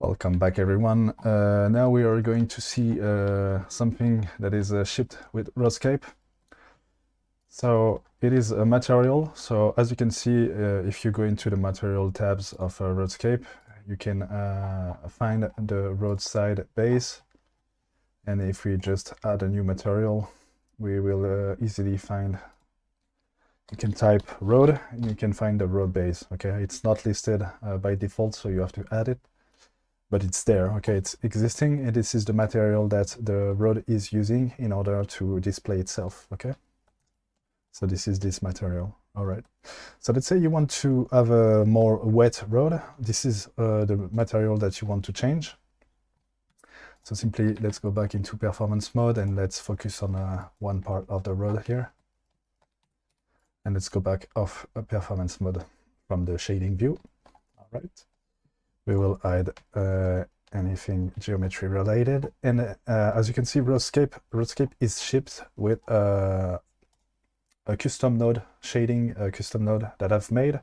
Welcome back, everyone. Now we are going to see something that is shipped with Roadscape. So it is a material. So as you can see, if you go into the material tabs of Roadscape, you can find the roadside base. And if we just add a new material, we will easily find, you can type road and you can find the road base. Okay, it's not listed by default, so you have to add it. But it's there, okay, it's existing, and this is the material that the road is using in order to display itself, okay? So this is this material, all right. So let's say you want to have a more wet road. This is the material that you want to change. So simply, let's go back into performance mode and let's focus on one part of the road here. And let's go back off performance mode from the shading view, all right. We will add anything geometry related, and as you can see, Roadscape is shipped with a custom node shading, a custom node that I've made,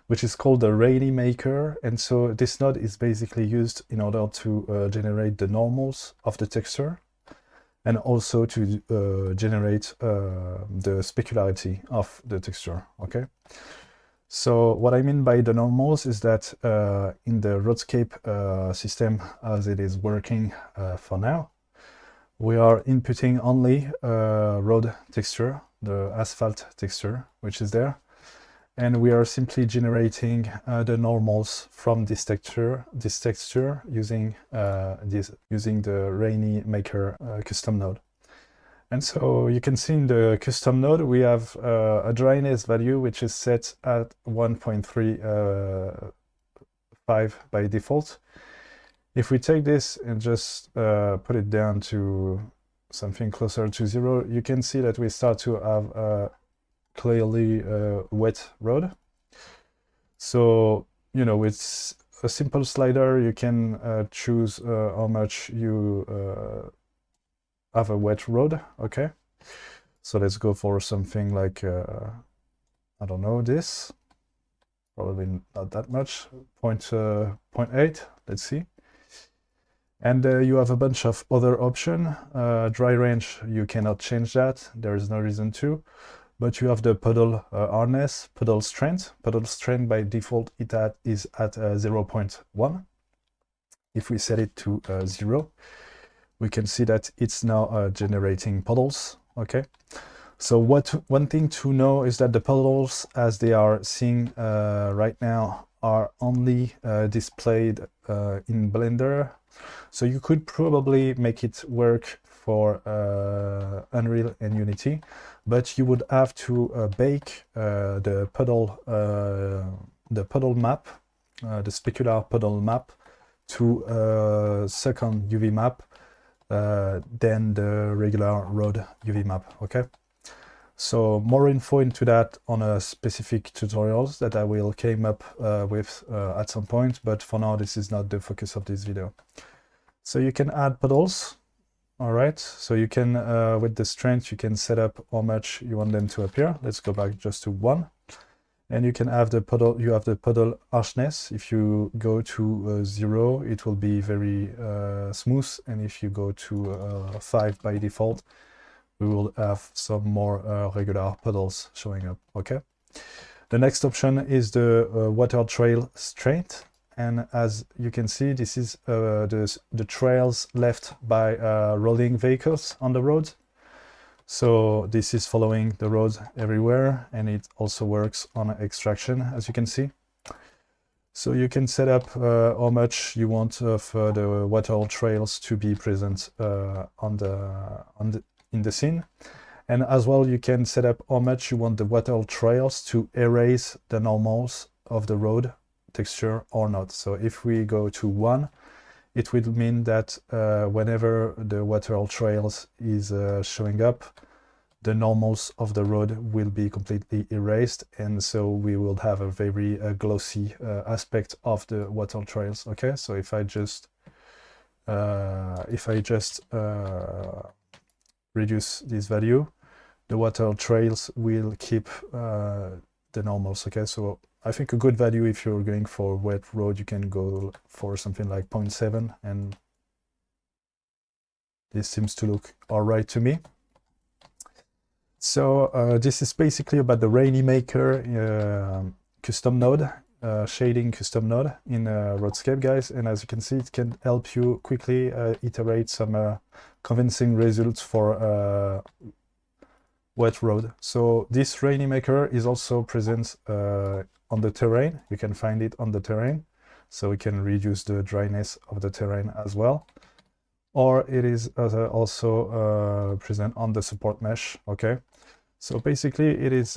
which is called the Rainy Maker. And so this node is basically used in order to generate the normals of the texture, and also to generate the specularity of the texture. Okay. So what I mean by the normals is that in the Roadscape system as it is working for now, we are inputting only road texture, the asphalt texture, which is there. And we are simply generating the normals from this texture using the Rainy Maker custom node. And so you can see in the custom node, we have a dryness value, which is set at 1.35 by default. If we take this and just put it down to something closer to 0, you can see that we start to have a clearly wet road. So, you know, it's a simple slider. You can choose how much you have a wet road. Okay, so let's go for something like I don't know, this, probably not that much, 0.8, let's see. And you have a bunch of other options. Dry range, you cannot change that, there is no reason to, but you have the puddle hardness, puddle strength by default is at 0.1. If we set it to 0, we can see that it's now generating puddles, okay? So one thing to know is that the puddles, as they are seeing right now, are only displayed in Blender. So you could probably make it work for Unreal and Unity, but you would have to bake the puddle map, the specular puddle map, to a second UV map than the regular road UV map, okay? So more info into that on a specific tutorials that I will came up with at some point, but for now this is not the focus of this video. So you can add puddles, all right? So you can, with the strength, you can set up how much you want them to appear. Let's go back just to 1. And you can have the puddle, you have the puddle harshness. If you go to 0, it will be very smooth. And if you go to 5 by default, we will have some more regular puddles showing up, okay? The next option is the water trail strength. And as you can see, this is the trails left by rolling vehicles on the road. So this is following the road everywhere, and it also works on extraction, as you can see. So you can set up how much you want of the water trails to be present in the scene. And as well, you can set up how much you want the water trails to erase the normals of the road texture or not. So if we go to 1, it will mean that whenever the water trails is showing up, the normals of the road will be completely erased, and so we will have a very glossy aspect of the water trails. Okay, so if I just reduce this value, the water trails will keep the normals. Okay, so I think a good value if you're going for wet road. You can go for something like 0.7, and this seems to look all right to me. So this is basically about the Rainy Maker custom node, shading custom node in Roadscape, guys. And as you can see, it can help you quickly iterate some convincing results for wet road. So this Rainy Maker is also present on the terrain. You can find it on the terrain, so we can reduce the dryness of the terrain as well. Or it is also present on the support mesh. Okay, so basically it is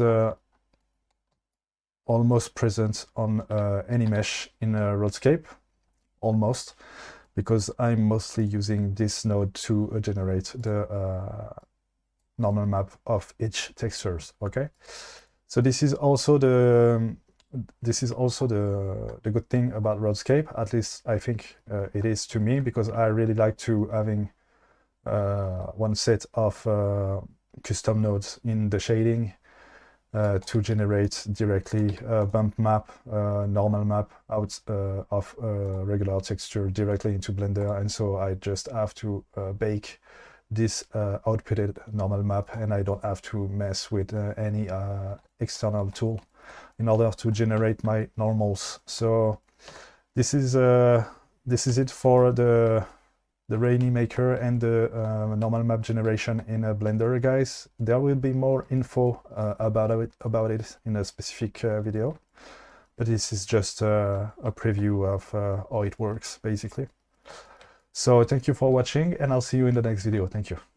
almost present on any mesh in Roadscape, almost, because I'm mostly using this node to generate the normal map of each textures. Okay, so this is also the good thing about Roadscape. At least I think it is to me, because I really like to having one set of custom nodes in the shading to generate directly a bump map, normal map out of regular texture directly into Blender, and so I just have to bake this outputted normal map, and I don't have to mess with any external tool in order to generate my normals. So this is it for the Rainy Maker and the normal map generation in Blender, guys. There will be more info about it in a specific video, but this is just a preview of how it works, basically. So thank you for watching, and I'll see you in the next video. Thank you.